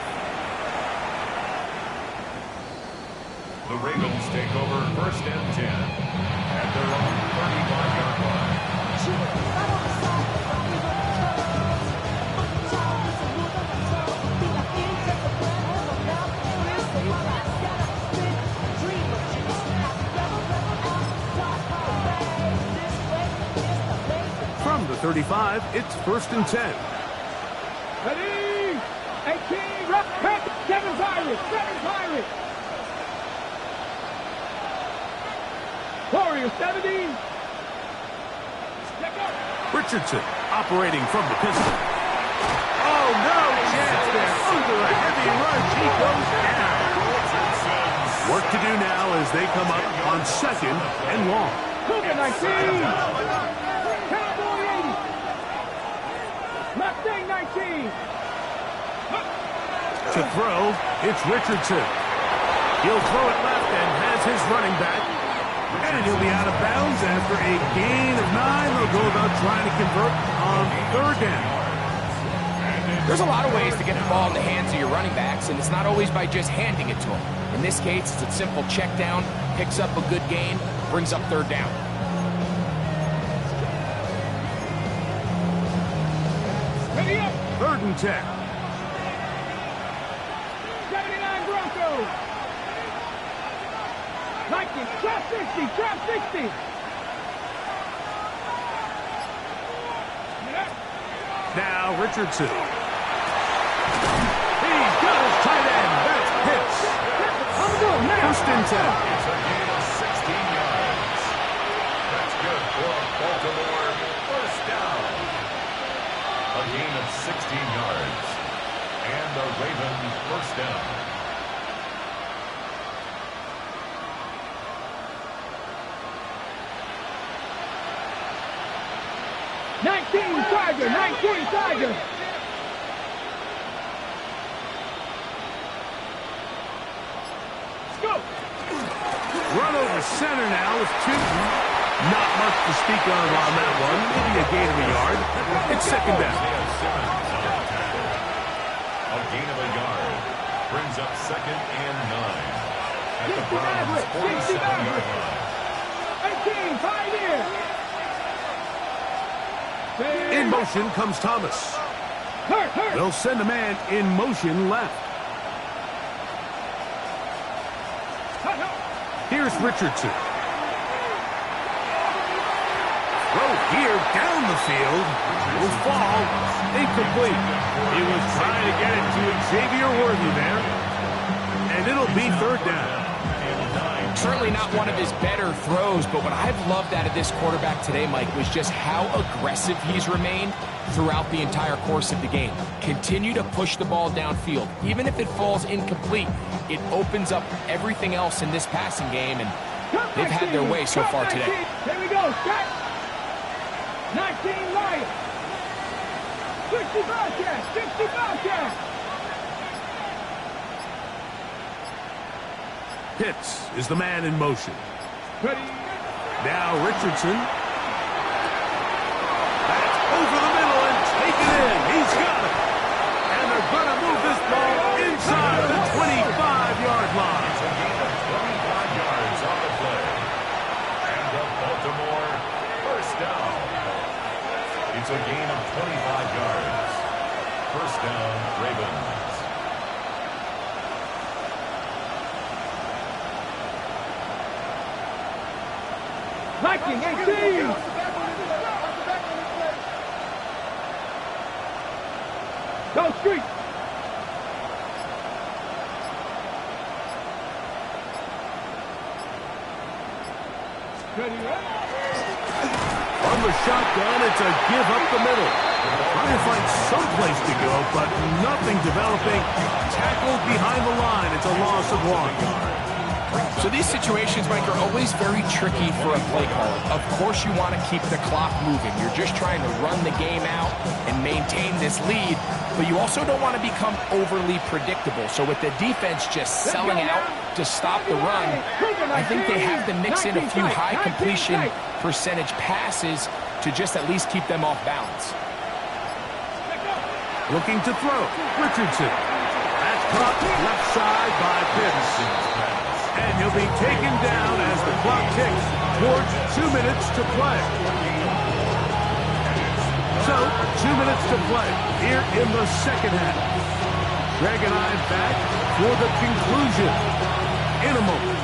The Ravens take over first and 10 at their own 35-yard line. From the 35, it's first and 10. Ready? 18, rough cut. 7 Pirates. 7 Pirates. Warriors 70. Richardson operating from the pistol. Oh, no chance there. Under a heavy rush, he goes down. Work to do now as they come up on second and long. Cougar 19. Cowboy 80. Mustang 19. To throw, it's Richardson. He'll throw it left and has his running back. And he'll be out of bounds after a gain of 9. They'll go about trying to convert on third down. There's a lot of ways to get the ball in the hands of your running backs, and it's not always by just handing it to them. In this case, it's a simple check down, picks up a good gain, brings up third down. Ready up. Third and 10. 79 Broncos. 19, trap 60, trap 60. Now Richardson. He's got his tight end. That's Pitts. First and 10. It's a gain of 16 yards. That's good for a Baltimore first down. A gain of 16 yards. And the Ravens first down. Tiger, 19 Tiger. Let's go. Run over center now with 2. Not much to speak of on that one. Maybe a gain of a yard. It's second down. A gain of a yard brings up second and 9 at the Browns' 47-yard line. 18, Pioneer. In motion comes Thomas. They'll send a man in motion left. Here's Richardson. Throw here down the field. Will fall. Incomplete. He was trying to get it to Xavier Worthy there. And it'll be third down. And 9 Certainly not one of his better throws, but what I've loved out of this quarterback today, Mike, was just how aggressive he's remained throughout the entire course of the game. Continue to push the ball downfield. Even if it falls incomplete, it opens up everything else in this passing game, and they've had their way so far today. Here we go, set. 19 Lions. 60 Bobcats, 60 Bobcats. Pitts is the man in motion. Ready. Now Richardson. That's over the middle and taken in. He's got it. And they're going to move this ball inside the 25-yard line. It's a gain of 25 yards on the play. And the Baltimore first down. It's a gain of 25 yards. First down, Ravens. Viking 18. Go street. Ready, On the shotgun, it's a give up the middle. Trying to find some place to go, but nothing developing. Tackled behind the line. It's a loss of 1. So these situations, Mike, are always very tricky for a play caller. Of course you want to keep the clock moving. You're just trying to run the game out and maintain this lead, but you also don't want to become overly predictable. So with the defense just selling out to stop the run, I think they have to mix in a few high completion percentage passes to just at least keep them off balance. Looking to throw. Richardson. That's caught left side by Pitts. And he'll be taken down as the clock ticks towards 2 minutes to play. So, 2 minutes to play here in the second half. Greg and I back for the conclusion in a moment.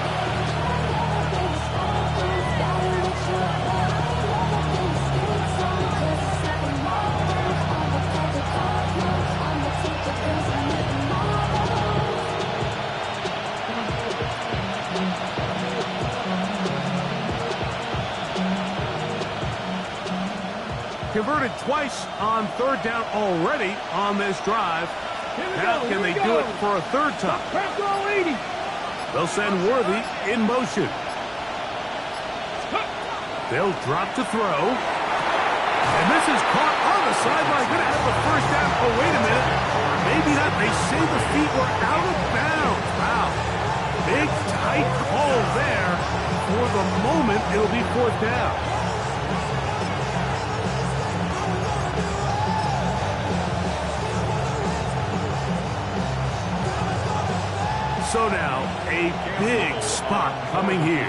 Converted twice on third down already on this drive. Now can they do it for a third time? They'll send Worthy in motion. They'll drop to throw. And this is caught on the sideline. Going to have the first down. Oh, wait a minute. Maybe not. They say the feet were out of bounds. Wow. Big, tight call there. For the moment, it'll be fourth down. So now, a big spot coming here.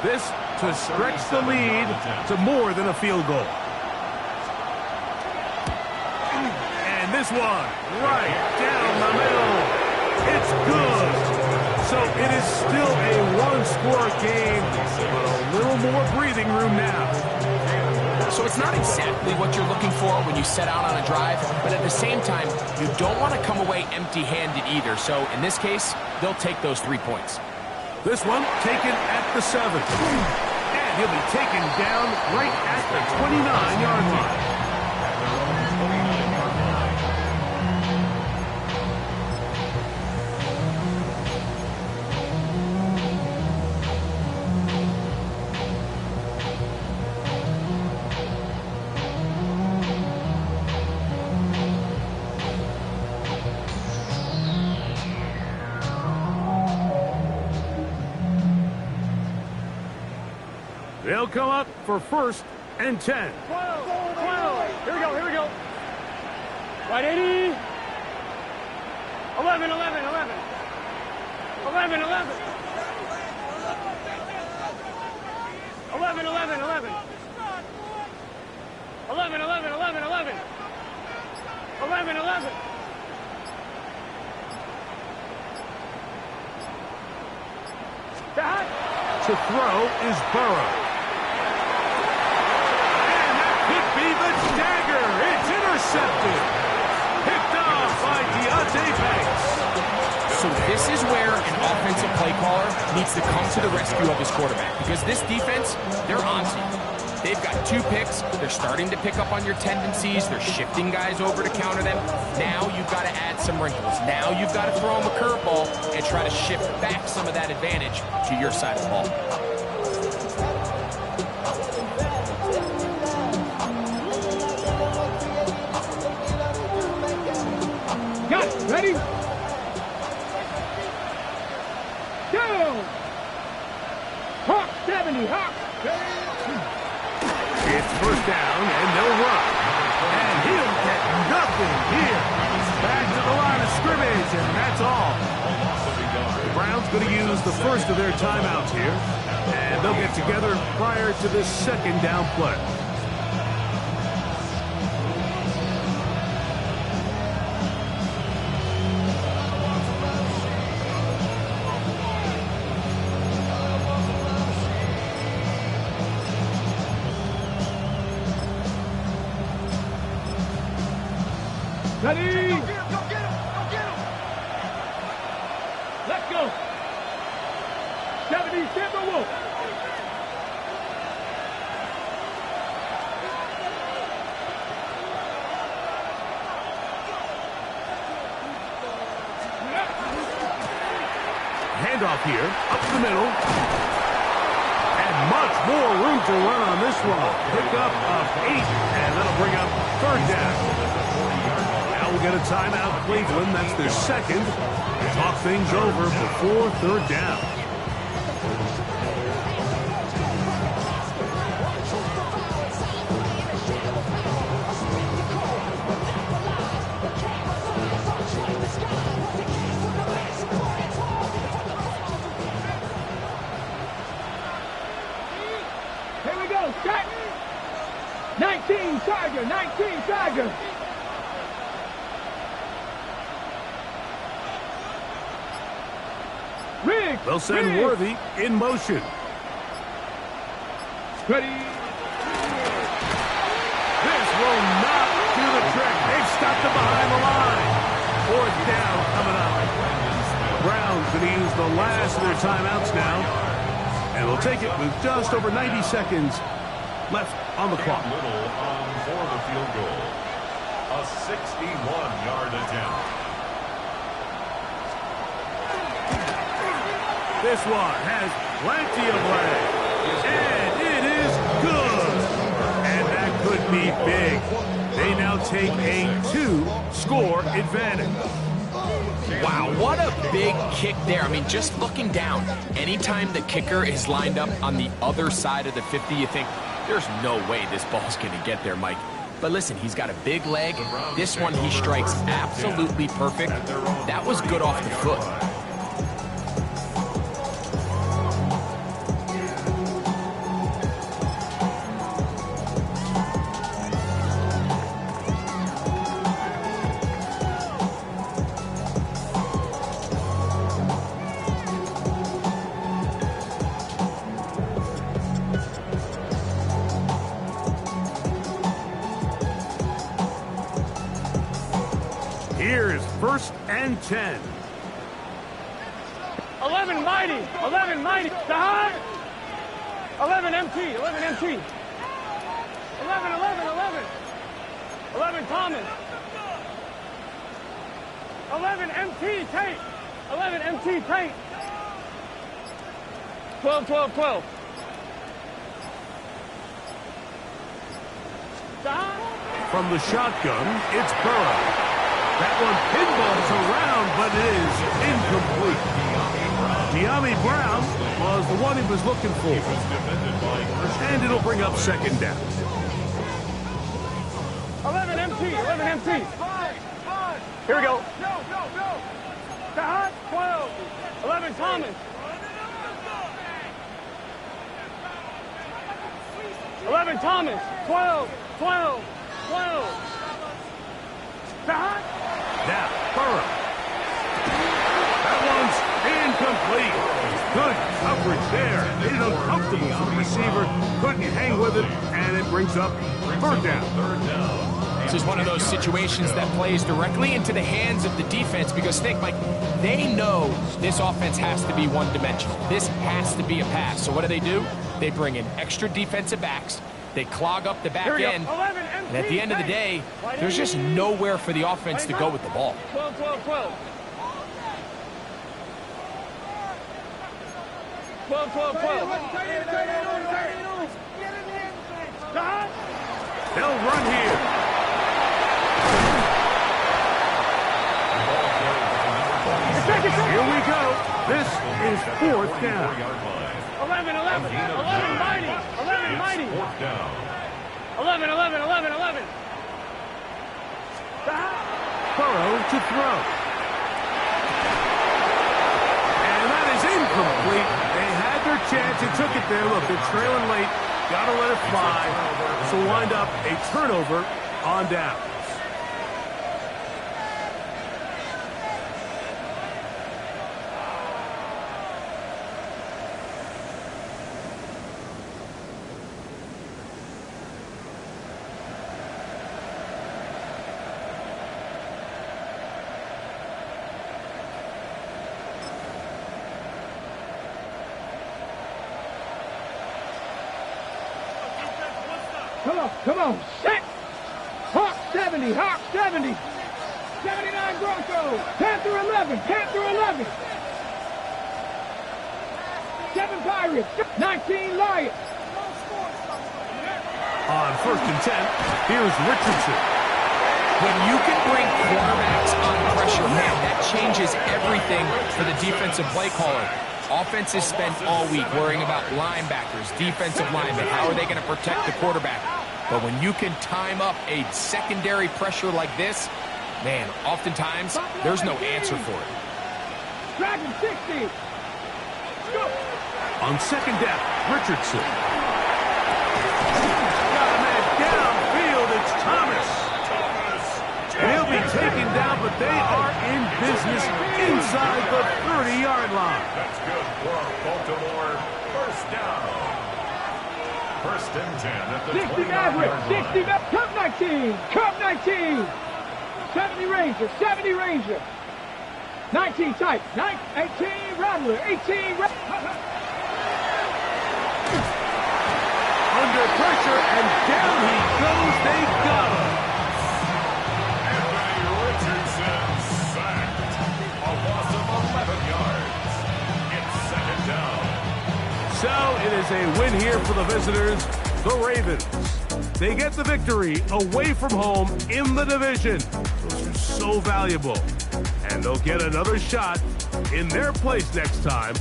This to stretch the lead to more than a field goal. And this one, right down the middle. It's good. So it is still a one-score game, but a little more breathing room now. So it's not exactly what you're looking for when you set out on a drive, but at the same time, you don't want to come away empty-handed either. So in this case, they'll take those 3 points. This one taken at the 7. And he'll be taken down right at the 29-yard line. They'll come up for 1st and 10. 12. Here we go. Right, 80. 11. 11. 11. 11. 11. 11. 11. 11. 11. 11. 11. 11. 11. 11. To throw is Burrow. Be the dagger. It's intercepted. Picked off by Deonte Banks. So this is where an offensive play caller needs to come to the rescue of his quarterback, because this defense, they're onto you. They've got 2 picks. They're starting to pick up on your tendencies. They're shifting guys over to counter them. Now you've got to add some wrinkles. Now you've got to throw them a curveball and try to shift back some of that advantage to your side of the ball. Got it. Ready? Go! Hawk 70, Hawk. It's first down, and they'll run. And he'll get nothing here. Back to the line of scrimmage, and that's all. The Browns going to use the first of their timeouts here, and they'll get together prior to this second down play. Ready? Go get him! Go get him! Go get him! Let's go! 70 Timberwolves! Handoff here, up the middle. And much more room to run on this one. Pick up of 8, and that'll bring up third down. Now we'll get a timeout, Cleveland. That's their second. Talk things over before third down. Here we go, set! 19 Charger, 19 Charger! Riggs! They'll send Riggs. Worthy in motion. Ready? This will not do the trick. They've stopped it behind the line. Fourth down coming up. The Browns going to use the last of their timeouts now. And they'll take it with just over 90 seconds left on the clock. Little on for the field goal. A 61-yard attempt. This one has plenty of leg. And it is good. And that could be big. They now take a 2-score advantage. Wow, what a big kick there. I mean, just looking down, anytime the kicker is lined up on the other side of the 50, you think, there's no way this ball's going to get there, Mike. But listen, he's got a big leg. This one he strikes absolutely perfect. That was good off the foot. Here's first and 10. 11 mighty, 11 mighty. Sahar. 11 MT, 11 MT. 11, 11, 11. 11 Thomas. 11 MT Tate. 11 MT Tate. 12, 12, 12. Sahar. From the shotgun, it's Burrow. That one pinballs around, but it is incomplete. De'Ami Brown was the one he was looking for. And it'll bring up second down. 11 MT, 11 MT. Here we go. Sahar, 12. 11 Thomas. 11 Thomas. 12, 12, 12. Sahar. Now, Burrow. That one's incomplete. Good coverage there. Made it uncomfortable for the receiver. Couldn't hang with it, and it brings up third down. This is one of those situations that plays directly into the hands of the defense because think, Mike, they know this offense has to be one-dimensional. This has to be a pass. So what do? They bring in extra defensive backs. They clog up the back end. And at the end of the day, there's just nowhere for the offense to go with the ball. 12, 12, 12. 12, 12, 12. They'll run here. Here we go. This is 4th down. 11, 11, 11, mighty. 11, mighty. 4th down. 11, 11, 11, 11. Burrow to throw. And that is incomplete. They had their chance. They took it there. Look, they're trailing late. Got to let it fly. This will wind up a turnover on downs. Come on, set! Hawk 70, Hawk 70! 79 Broncos! 10 through 11, 10 through 11! 7 Pirates, 19 Lions! On 1st and 10, here's Richardson. When you can bring quarterbacks on pressure, man, that changes everything for the defensive play caller. Offenses spend all week worrying about linebackers, defensive linemen. How are they going to protect the quarterback? But when you can time up a secondary pressure like this, man, oftentimes there's no answer for it. Dragon 60! Go! On 2nd down, Richardson. Got a man downfield. It's Thomas. And he'll be taken down, but they are in business inside the 30-yard line. That's good for Baltimore. 1st down. 1st and 10 at the 60 Maverick, 60 Maverick, Cup 19, Cup 19, 70 Ranger, 70 Ranger, 19 Type, 18 Rattler, 18 Rattler. Under pressure, and down he goes. They got him. Anthony Richardson sacked. A loss of 11 yards. It's 2nd down. So it is a win here for the visitors, the Ravens. They get the victory away from home in the division. Those are so valuable. And they'll get another shot in their place next time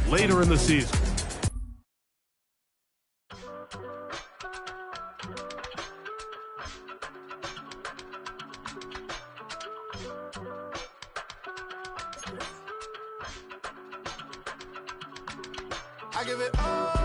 later in the season. I give it all.